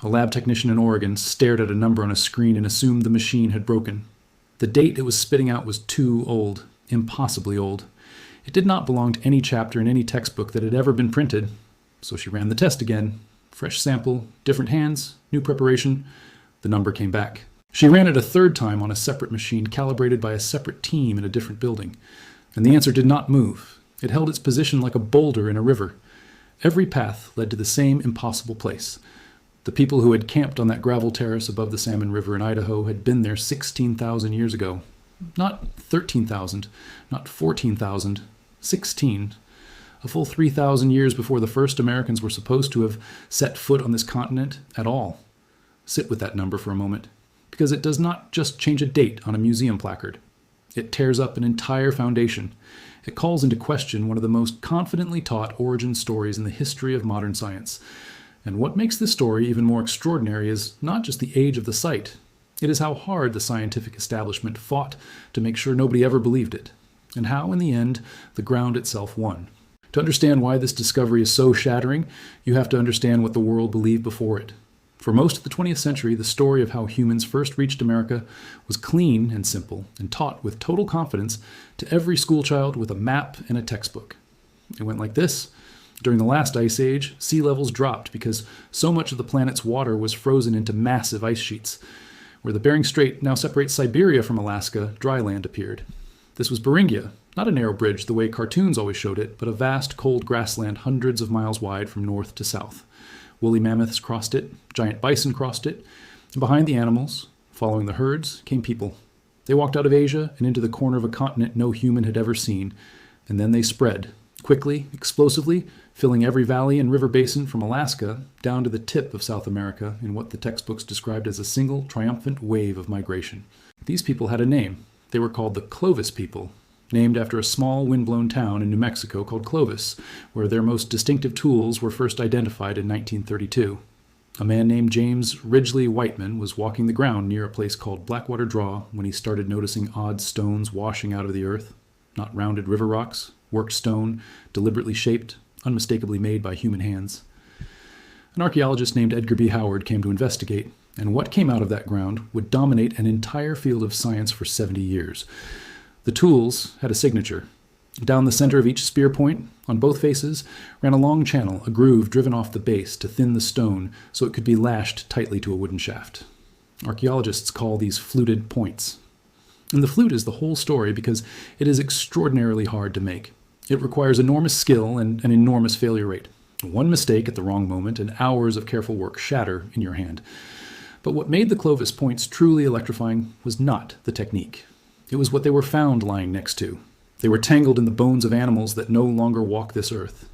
A lab technician in Oregon stared at a number on a screen and assumed the machine had broken. The date it was spitting out was too old, impossibly old. It did not belong to any chapter in any textbook that had ever been printed. So she ran the test again. Fresh sample, different hands, new preparation. The number came back. She ran it a third time on a separate machine calibrated by a separate team in a different building. And the answer did not move. It held its position like a boulder in a river. Every path led to the same impossible place. The people who had camped on that gravel terrace above the Salmon River in Idaho had been there 16,000 years ago. Not 13,000, not 14,000, 16. A full 3,000 years before the first Americans were supposed to have set foot on this continent at all. Sit with that number for a moment, because it does not just change a date on a museum placard. It tears up an entire foundation. It calls into question one of the most confidently taught origin stories in the history of modern science. And what makes this story even more extraordinary is not just the age of the site. It is how hard the scientific establishment fought to make sure nobody ever believed it, and how, in the end, the ground itself won. To understand why this discovery is so shattering, you have to understand what the world believed before it. For most of the 20th century, the story of how humans first reached America was clean and simple and taught with total confidence to every schoolchild with a map and a textbook. It went like this. During the last ice age, sea levels dropped because so much of the planet's water was frozen into massive ice sheets. Where the Bering Strait now separates Siberia from Alaska, dry land appeared. This was Beringia, not a narrow bridge the way cartoons always showed it, but a vast, cold grassland hundreds of miles wide from north to south. Woolly mammoths crossed it, giant bison crossed it, and behind the animals, following the herds, came people. They walked out of Asia and into the corner of a continent no human had ever seen, and then they spread, quickly, explosively, filling every valley and river basin from Alaska down to the tip of South America in what the textbooks described as a single triumphant wave of migration. These people had a name. They were called the Clovis people, named after a small windblown town in New Mexico called Clovis, where their most distinctive tools were first identified in 1932. A man named James Ridgely Whiteman was walking the ground near a place called Blackwater Draw when he started noticing odd stones washing out of the earth. Not rounded river rocks, worked stone, deliberately shaped, unmistakably made by human hands. An archaeologist named Edgar B. Howard came to investigate, and what came out of that ground would dominate an entire field of science for 70 years. The tools had a signature. Down the center of each spear point, on both faces, ran a long channel, a groove driven off the base to thin the stone so it could be lashed tightly to a wooden shaft. Archaeologists call these fluted points. And the flute is the whole story because it is extraordinarily hard to make. It requires enormous skill and an enormous failure rate. One mistake at the wrong moment and hours of careful work shatter in your hand. But what made the Clovis points truly electrifying was not the technique. It was what they were found lying next to. They were tangled in the bones of animals that no longer walk this earth.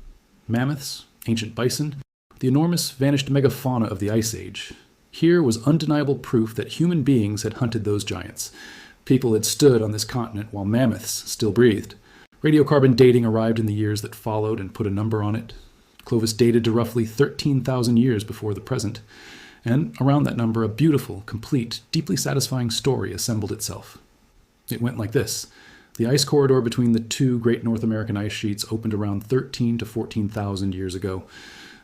Mammoths, ancient bison, the enormous vanished megafauna of the Ice Age. Here was undeniable proof that human beings had hunted those giants. People had stood on this continent while mammoths still breathed. Radiocarbon dating arrived in the years that followed and put a number on it. Clovis dated to roughly 13,000 years before the present. And around that number, a beautiful, complete, deeply satisfying story assembled itself. It went like this. The ice corridor between the two great North American ice sheets opened around 13 to 14,000 years ago.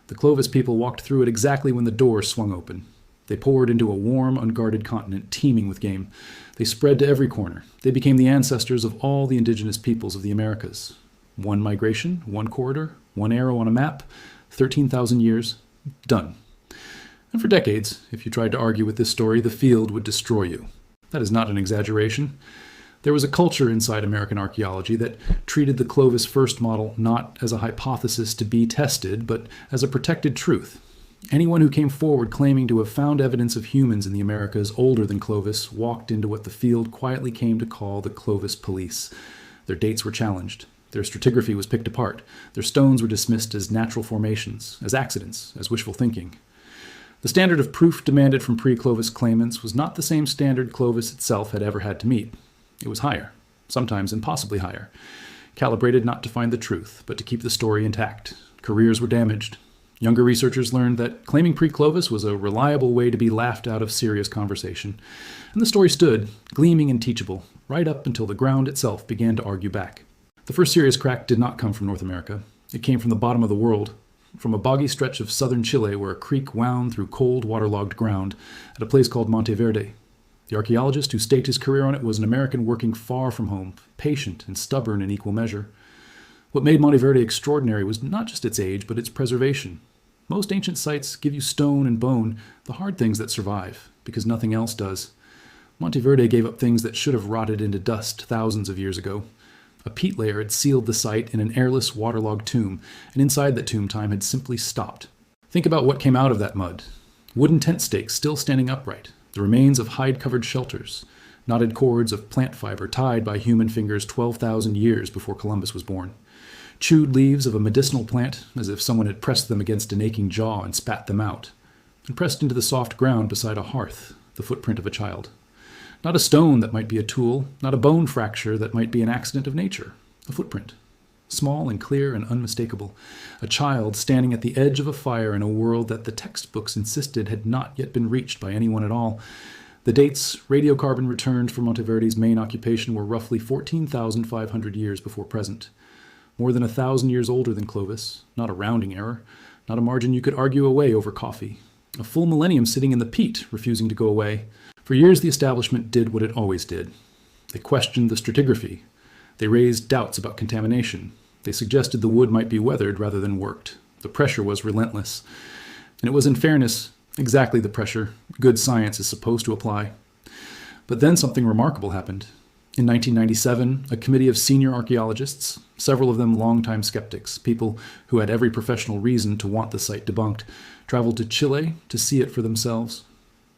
The Clovis people walked through it exactly when the door swung open. They poured into a warm, unguarded continent teeming with game. They spread to every corner. They became the ancestors of all the indigenous peoples of the Americas. One migration, one corridor, one arrow on a map, 13,000 years, done. And for decades, if you tried to argue with this story, the field would destroy you. That is not an exaggeration. There was a culture inside American archaeology that treated the Clovis first model not as a hypothesis to be tested, but as a protected truth. Anyone who came forward claiming to have found evidence of humans in the Americas older than Clovis walked into what the field quietly came to call the Clovis police. Their dates were challenged. Their stratigraphy was picked apart. Their stones were dismissed as natural formations, as accidents, as wishful thinking. The standard of proof demanded from pre-Clovis claimants was not the same standard Clovis itself had ever had to meet. It was higher, sometimes impossibly higher, calibrated not to find the truth, but to keep the story intact. Careers were damaged. Younger researchers learned that claiming pre-Clovis was a reliable way to be laughed out of serious conversation, and the story stood, gleaming and teachable, right up until the ground itself began to argue back. The first serious crack did not come from North America. It came from the bottom of the world. from a boggy stretch of southern Chile where a creek wound through cold, waterlogged ground at a place called Monteverde. The archaeologist who staked his career on it was an American working far from home, patient and stubborn in equal measure. What made Monteverde extraordinary was not just its age, but its preservation. Most ancient sites give you stone and bone, the hard things that survive, because nothing else does. Monteverde gave up things that should have rotted into dust thousands of years ago. A peat layer had sealed the site in an airless, waterlogged tomb, and inside that tomb time had simply stopped. Think about what came out of that mud. Wooden tent stakes still standing upright, the remains of hide-covered shelters, knotted cords of plant fiber tied by human fingers 12,000 years before Columbus was born, chewed leaves of a medicinal plant as if someone had pressed them against an aching jaw and spat them out, and pressed into the soft ground beside a hearth, the footprint of a child. Not a stone that might be a tool, not a bone fracture that might be an accident of nature. A footprint. Small and clear and unmistakable. A child standing at the edge of a fire in a world that the textbooks insisted had not yet been reached by anyone at all. The dates radiocarbon returned from Monteverde's main occupation were roughly 14,500 years before present. More than 1,000 years older than Clovis. Not a rounding error. Not a margin you could argue away over coffee. A full millennium sitting in the peat, refusing to go away. For years, the establishment did what it always did. They questioned the stratigraphy. They raised doubts about contamination. They suggested the wood might be weathered rather than worked. The pressure was relentless. And it was, in fairness, exactly the pressure good science is supposed to apply. But then something remarkable happened. In 1997, a committee of senior archaeologists, several of them longtime skeptics, people who had every professional reason to want the site debunked, traveled to Chile to see it for themselves.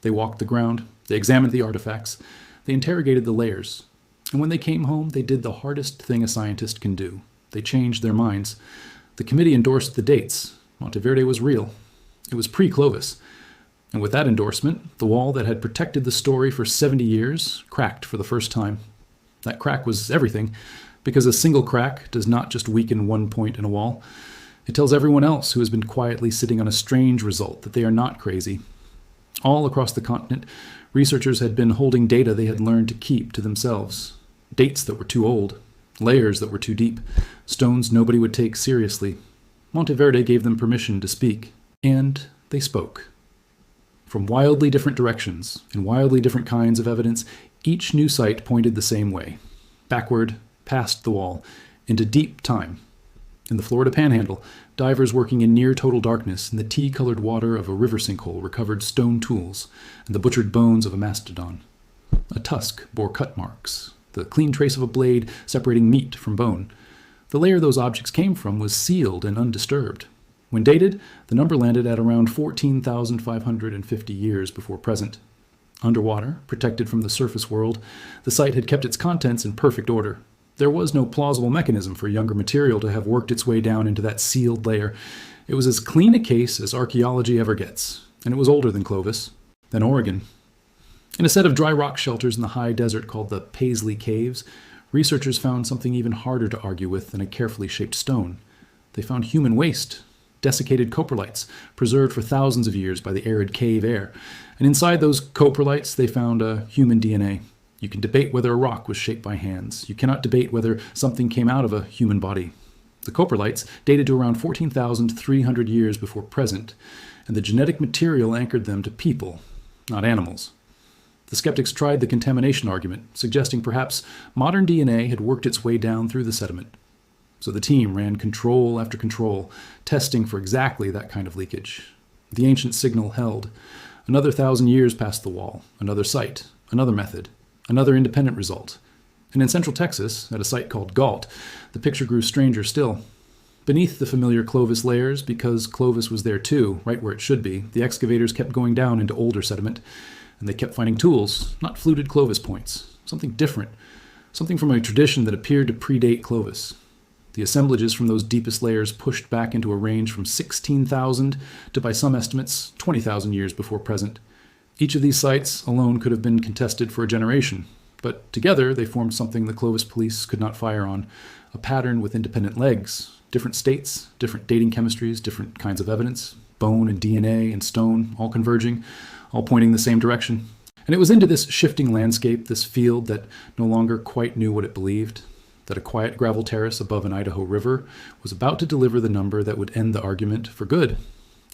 They walked the ground. They examined the artifacts. They interrogated the layers. And when they came home, they did the hardest thing a scientist can do. They changed their minds. The committee endorsed the dates. Monteverde was real. It was pre-Clovis. And with that endorsement, the wall that had protected the story for 70 years cracked for the first time. That crack was everything, because a single crack does not just weaken one point in a wall. It tells everyone else who has been quietly sitting on a strange result that they are not crazy. All across the continent, researchers had been holding data they had learned to keep to themselves. Dates that were too old, layers that were too deep, stones nobody would take seriously. Monteverde gave them permission to speak, and they spoke. From wildly different directions and wildly different kinds of evidence, each new site pointed the same way, backward, past the wall, into deep time. In the Florida Panhandle, divers working in near-total darkness in the tea-colored water of a river sinkhole recovered stone tools and the butchered bones of a mastodon. A tusk bore cut marks, the clean trace of a blade separating meat from bone. The layer those objects came from was sealed and undisturbed. When dated, the number landed at around 14,550 years before present. Underwater, protected from the surface world, the site had kept its contents in perfect order. There was no plausible mechanism for younger material to have worked its way down into that sealed layer. It was as clean a case as archaeology ever gets, and it was older than Clovis, than Oregon. In a set of dry rock shelters in the high desert called the Paisley Caves, researchers found something even harder to argue with than a carefully shaped stone. They found human waste, desiccated coprolites, preserved for thousands of years by the arid cave air. And inside those coprolites, they found human DNA. You can debate whether a rock was shaped by hands. You cannot debate whether something came out of a human body. The coprolites dated to around 14,300 years before present, and the genetic material anchored them to people, not animals. The skeptics tried the contamination argument, suggesting perhaps modern DNA had worked its way down through the sediment. So the team ran control after control, testing for exactly that kind of leakage. The ancient signal held. Another 1,000 years past the wall, another site, another method, another independent result. And in central Texas, at a site called Galt, the picture grew stranger still. Beneath the familiar Clovis layers, because Clovis was there too, right where it should be, the excavators kept going down into older sediment, and they kept finding tools, not fluted Clovis points, something different, something from a tradition that appeared to predate Clovis. The assemblages from those deepest layers pushed back into a range from 16,000 to, by some estimates, 20,000 years before present. Each of these sites alone could have been contested for a generation, but together they formed something the Clovis police could not fire on, a pattern with independent legs, different states, different dating chemistries, different kinds of evidence, bone and DNA and stone, all converging, all pointing the same direction. And it was into this shifting landscape, this field that no longer quite knew what it believed, that a quiet gravel terrace above an Idaho river was about to deliver the number that would end the argument for good.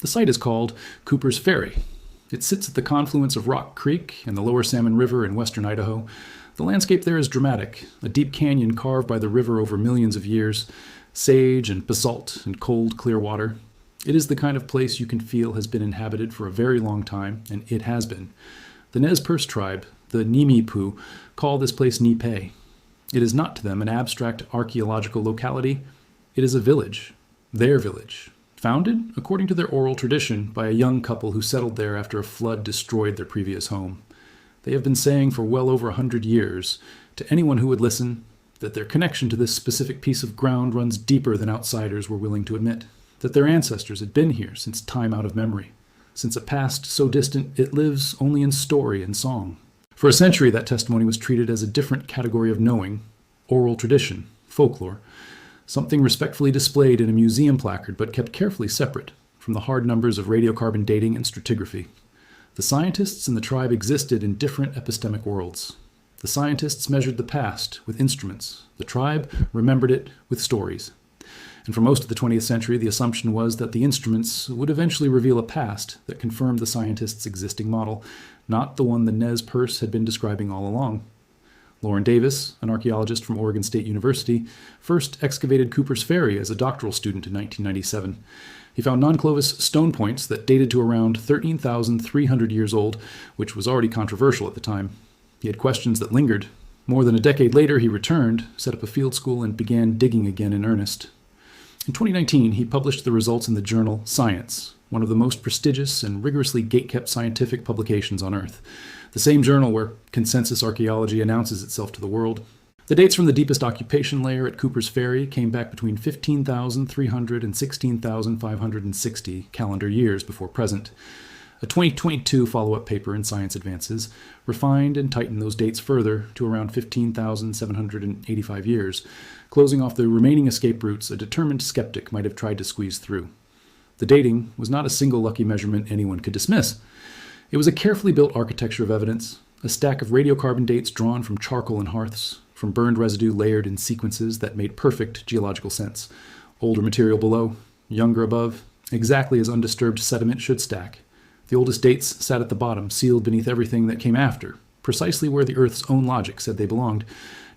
The site is called Cooper's Ferry. It sits at the confluence of Rock Creek and the Lower Salmon River in western Idaho. The landscape there is dramatic, a deep canyon carved by the river over millions of years, sage and basalt and cold, clear water. It is the kind of place you can feel has been inhabited for a very long time, and it has been. The Nez Perce tribe, the Nimipu, call this place Nipe. It is not to them an abstract archaeological locality. It is a village, their village, founded, according to their oral tradition, by a young couple who settled there after a flood destroyed their previous home. They have been saying for well over 100 years, to anyone who would listen, that their connection to this specific piece of ground runs deeper than outsiders were willing to admit, that their ancestors had been here since time out of memory, since a past so distant it lives only in story and song. For a century, that testimony was treated as a different category of knowing, oral tradition, folklore, something respectfully displayed in a museum placard but kept carefully separate from the hard numbers of radiocarbon dating and stratigraphy. The scientists and the tribe existed in different epistemic worlds. The scientists measured the past with instruments. The tribe remembered it with stories. And for most of the 20th century, the assumption was that the instruments would eventually reveal a past that confirmed the scientists' existing model, not the one the Nez Perce had been describing all along. Lauren Davis, an archaeologist from Oregon State University, first excavated Cooper's Ferry as a doctoral student in 1997. He found non-Clovis stone points that dated to around 13,300 years old, which was already controversial at the time. He had questions that lingered. More than a decade later, he returned, set up a field school, and began digging again in earnest. In 2019, he published the results in the journal Science, one of the most prestigious and rigorously gatekept scientific publications on Earth, the same journal where consensus archaeology announces itself to the world. The dates from the deepest occupation layer at Cooper's Ferry came back between 15,300 and 16,560 calendar years before present. A 2022 follow-up paper in Science Advances refined and tightened those dates further to around 15,785 years, closing off the remaining escape routes a determined skeptic might have tried to squeeze through. The dating was not a single lucky measurement anyone could dismiss. It was a carefully built architecture of evidence, a stack of radiocarbon dates drawn from charcoal and hearths, from burned residue layered in sequences that made perfect geological sense. Older material below, younger above, exactly as undisturbed sediment should stack. The oldest dates sat at the bottom, sealed beneath everything that came after, precisely where the Earth's own logic said they belonged.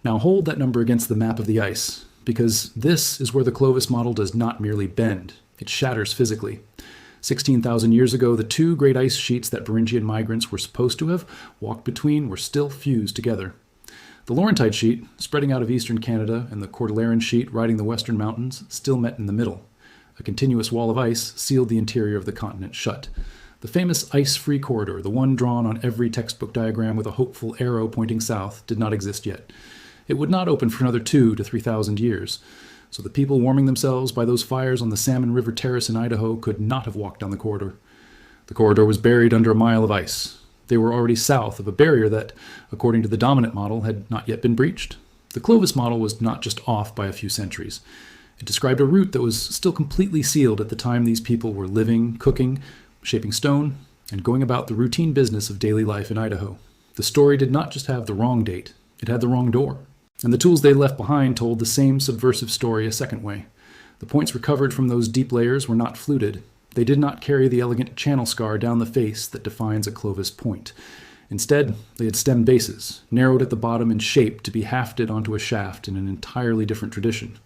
Now hold that number against the map of the ice, because this is where the Clovis model does not merely bend, it shatters physically. 16,000 years ago, the two great ice sheets that Beringian migrants were supposed to have walked between were still fused together. The Laurentide sheet, spreading out of eastern Canada, and the Cordilleran sheet riding the western mountains, still met in the middle. A continuous wall of ice sealed the interior of the continent shut. The famous ice-free corridor, the one drawn on every textbook diagram with a hopeful arrow pointing south, did not exist yet. It would not open for another 2,000 to 3,000 years. So the people warming themselves by those fires on the Salmon River Terrace in Idaho could not have walked down the corridor. The corridor was buried under a mile of ice. They were already south of a barrier that, according to the dominant model, had not yet been breached. The Clovis model was not just off by a few centuries. It described a route that was still completely sealed at the time these people were living, cooking, shaping stone, and going about the routine business of daily life in Idaho. The story did not just have the wrong date, it had the wrong door. And the tools they left behind told the same subversive story a second way. The points recovered from those deep layers were not fluted. They did not carry the elegant channel scar down the face that defines a Clovis point. Instead, they had stem bases, narrowed at the bottom and shaped to be hafted onto a shaft in an entirely different tradition.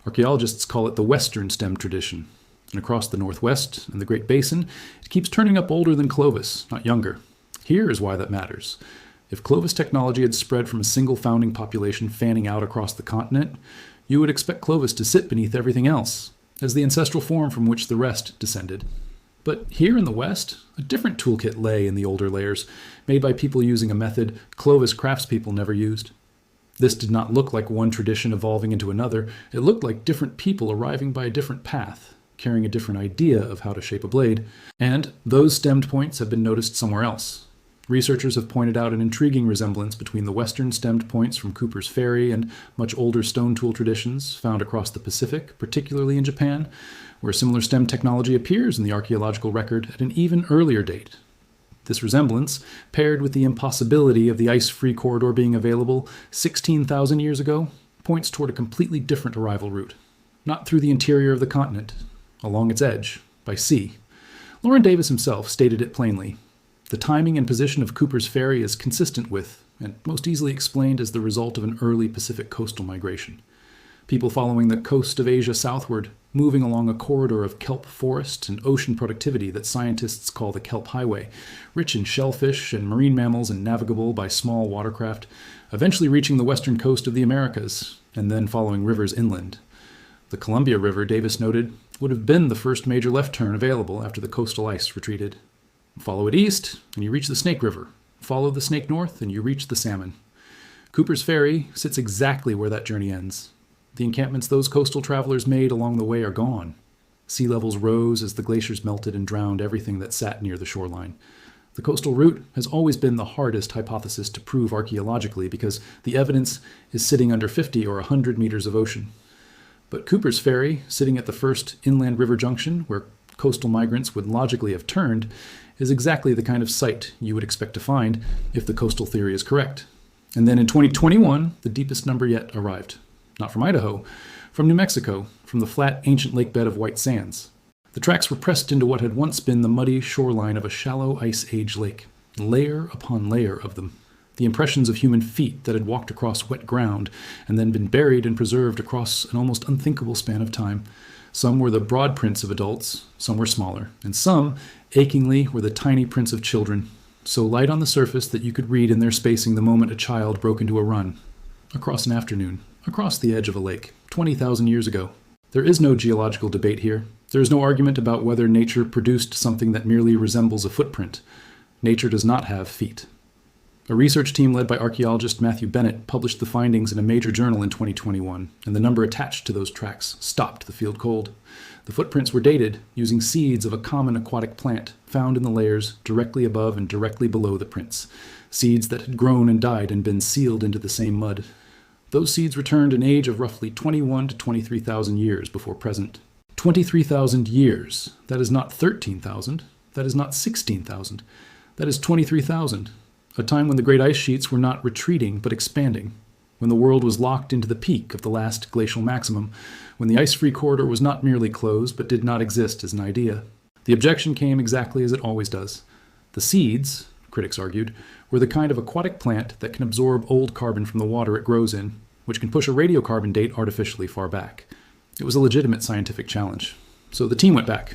Archaeologists call it the Western stem tradition. And across the Northwest and the Great Basin, it keeps turning up older than Clovis, not younger. Here is why that matters. If Clovis technology had spread from a single founding population fanning out across the continent, you would expect Clovis to sit beneath everything else, as the ancestral form from which the rest descended. But here in the West, a different toolkit lay in the older layers, made by people using a method Clovis craftspeople never used. This did not look like one tradition evolving into another. It looked like different people arriving by a different path, carrying a different idea of how to shape a blade. And those stemmed points have been noticed somewhere else. Researchers have pointed out an intriguing resemblance between the western stemmed points from Cooper's Ferry and much older stone tool traditions found across the Pacific, particularly in Japan, where similar stem technology appears in the archaeological record at an even earlier date. This resemblance, paired with the impossibility of the ice-free corridor being available 16,000 years ago, points toward a completely different arrival route. Not through the interior of the continent, along its edge, by sea. Lauren Davis himself stated it plainly. The timing and position of Cooper's Ferry is consistent with, and most easily explained as the result of an early Pacific coastal migration. People following the coast of Asia southward, moving along a corridor of kelp forest and ocean productivity that scientists call the Kelp Highway, rich in shellfish and marine mammals and navigable by small watercraft, eventually reaching the western coast of the Americas, and then following rivers inland. The Columbia River, Davis noted, would have been the first major left turn available after the coastal ice retreated. Follow it east, and you reach the Snake River. Follow the Snake north, and you reach the Salmon. Cooper's Ferry sits exactly where that journey ends. The encampments those coastal travelers made along the way are gone. Sea levels rose as the glaciers melted and drowned everything that sat near the shoreline. The coastal route has always been the hardest hypothesis to prove archaeologically because the evidence is sitting under 50 or 100 meters of ocean. But Cooper's Ferry, sitting at the first inland river junction where coastal migrants would logically have turned, is exactly the kind of site you would expect to find if the coastal theory is correct. And then in 2021, the deepest number yet arrived. Not from Idaho, from New Mexico, from the flat ancient lake bed of White Sands. The tracks were pressed into what had once been the muddy shoreline of a shallow ice age lake, layer upon layer of them. The impressions of human feet that had walked across wet ground and then been buried and preserved across an almost unthinkable span of time. Some were the broad prints of adults, some were smaller, and some, achingly, were the tiny prints of children, so light on the surface that you could read in their spacing the moment a child broke into a run. Across an afternoon, across the edge of a lake, 20,000 years ago. There is no geological debate here. There is no argument about whether nature produced something that merely resembles a footprint. Nature does not have feet. A research team led by archaeologist Matthew Bennett published the findings in a major journal in 2021, and the number attached to those tracks stopped the field cold. The footprints were dated using seeds of a common aquatic plant found in the layers directly above and directly below the prints, seeds that had grown and died and been sealed into the same mud. Those seeds returned an age of roughly 21 to 23,000 years before present. 23,000 years. That is not 13,000. That is not 16,000. That is 23,000. A time when the great ice sheets were not retreating but expanding, when the world was locked into the peak of the last glacial maximum, when the ice-free corridor was not merely closed but did not exist as an idea. The objection came exactly as it always does. The seeds, critics argued, were the kind of aquatic plant that can absorb old carbon from the water it grows in, which can push a radiocarbon date artificially far back. It was a legitimate scientific challenge. So the team went back.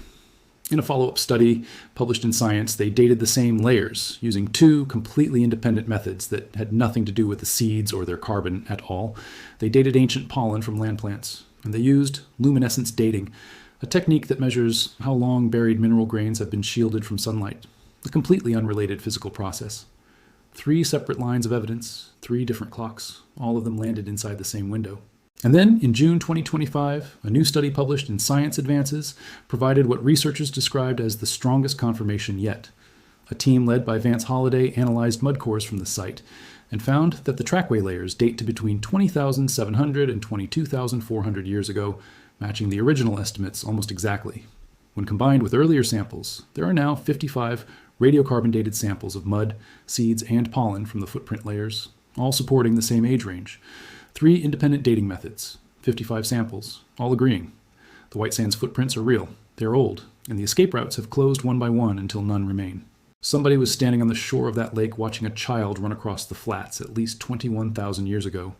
In a follow-up study published in Science, they dated the same layers using two completely independent methods that had nothing to do with the seeds or their carbon at all. They dated ancient pollen from land plants, and they used luminescence dating, a technique that measures how long buried mineral grains have been shielded from sunlight, a completely unrelated physical process. 3 separate lines of evidence, 3 different clocks, all of them landed inside the same window. And then, in June 2025, a new study published in Science Advances provided what researchers described as the strongest confirmation yet. A team led by Vance Holliday analyzed mud cores from the site and found that the trackway layers date to between 20,700 and 22,400 years ago, matching the original estimates almost exactly. When combined with earlier samples, there are now 55 radiocarbon-dated samples of mud, seeds, and pollen from the footprint layers, all supporting the same age range. 3 independent dating methods, 55 samples, all agreeing. The White Sands footprints are real, they're old, and the escape routes have closed one by one until none remain. Somebody was standing on the shore of that lake watching a child run across the flats at least 21,000 years ago.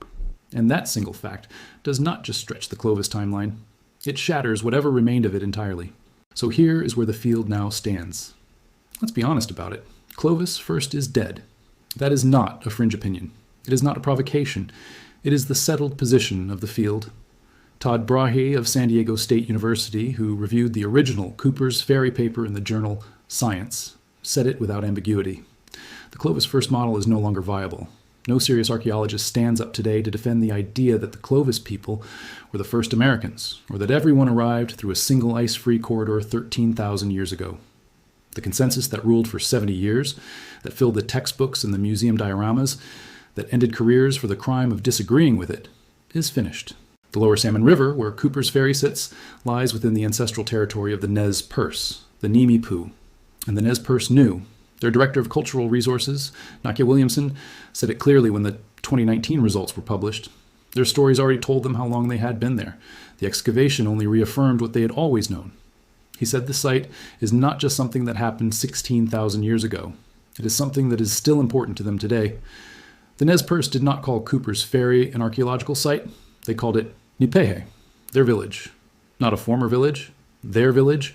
And that single fact does not just stretch the Clovis timeline, it shatters whatever remained of it entirely. So here is where the field now stands. Let's be honest about it. Clovis first is dead. That is not a fringe opinion. It is not a provocation. It is the settled position of the field. Todd Brahe of San Diego State University, who reviewed the original Cooper's Ferry paper in the journal Science, said it without ambiguity. The Clovis first model is no longer viable. No serious archaeologist stands up today to defend the idea that the Clovis people were the first Americans, or that everyone arrived through a single ice-free corridor 13,000 years ago. The consensus that ruled for 70 years, that filled the textbooks and the museum dioramas, that ended careers for the crime of disagreeing with it, is finished. The lower Salmon River, where Cooper's Ferry sits, lies within the ancestral territory of the Nez Perce, the Nimi Poo. And the Nez Perce knew. Their director of cultural resources, Nakia Williamson, said it clearly when the 2019 results were published. Their stories already told them how long they had been there. The excavation only reaffirmed what they had always known. He said the site is not just something that happened 16,000 years ago. It is something that is still important to them today. The Nez Perce did not call Cooper's Ferry an archaeological site. They called it Nipehe, their village. Not a former village, their village,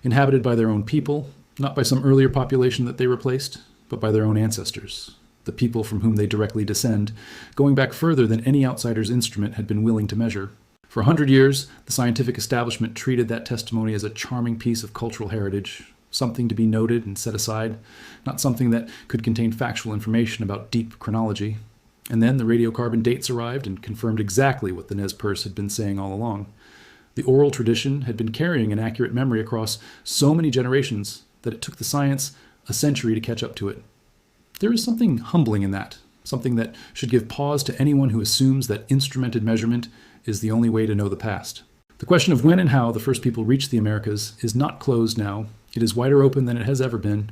inhabited by their own people, not by some earlier population that they replaced, but by their own ancestors, the people from whom they directly descend, going back further than any outsider's instrument had been willing to measure. For 100 years, the scientific establishment treated that testimony as a charming piece of cultural heritage, something to be noted and set aside, not something that could contain factual information about deep chronology. And then the radiocarbon dates arrived and confirmed exactly what the Nez Perce had been saying all along. The oral tradition had been carrying an accurate memory across so many generations that it took the science a century to catch up to it. There is something humbling in that, something that should give pause to anyone who assumes that instrumented measurement is the only way to know the past. The question of when and how the first people reached the Americas is not closed now. It is wider open than it has ever been.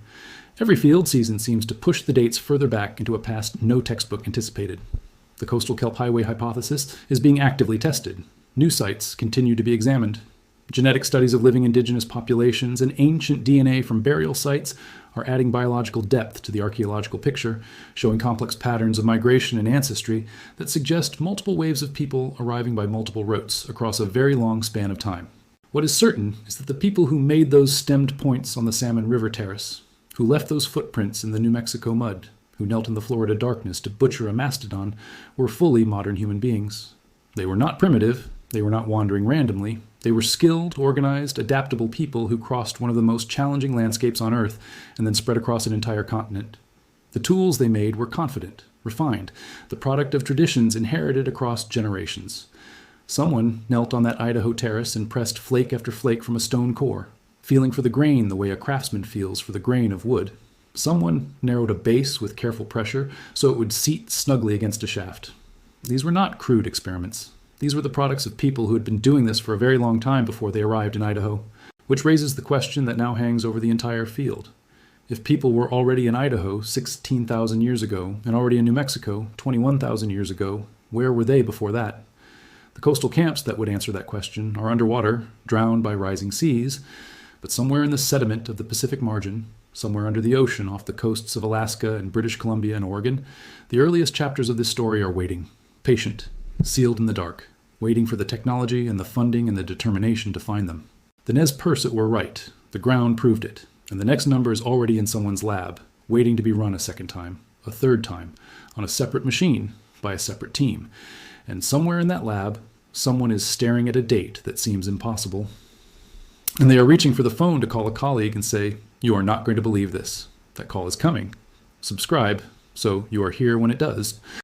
Every field season seems to push the dates further back into a past no textbook anticipated. The coastal kelp highway hypothesis is being actively tested. New sites continue to be examined. Genetic studies of living indigenous populations and ancient DNA from burial sites are adding biological depth to the archaeological picture, showing complex patterns of migration and ancestry that suggest multiple waves of people arriving by multiple routes across a very long span of time. What is certain is that the people who made those stemmed points on the Salmon River Terrace, who left those footprints in the New Mexico mud, who knelt in the Florida darkness to butcher a mastodon, were fully modern human beings. They were not primitive. They were not wandering randomly. They were skilled, organized, adaptable people who crossed one of the most challenging landscapes on Earth and then spread across an entire continent. The tools they made were confident, refined, the product of traditions inherited across generations. Someone knelt on that Idaho terrace and pressed flake after flake from a stone core, feeling for the grain the way a craftsman feels for the grain of wood. Someone narrowed a base with careful pressure so it would seat snugly against a shaft. These were not crude experiments. These were the products of people who had been doing this for a very long time before they arrived in Idaho, which raises the question that now hangs over the entire field. If people were already in Idaho 16,000 years ago and already in New Mexico 21,000 years ago, where were they before that? The coastal camps that would answer that question are underwater, drowned by rising seas, but somewhere in the sediment of the Pacific margin, somewhere under the ocean off the coasts of Alaska and British Columbia and Oregon, the earliest chapters of this story are waiting, patient, sealed in the dark, waiting for the technology and the funding and the determination to find them. The Nez Perce were right. The ground proved it. And the next number is already in someone's lab, waiting to be run a second time, a third time, on a separate machine, by a separate team. And somewhere in that lab, someone is staring at a date that seems impossible. And they are reaching for the phone to call a colleague and say, "You are not going to believe this. That call is coming. Subscribe, so you are here when it does."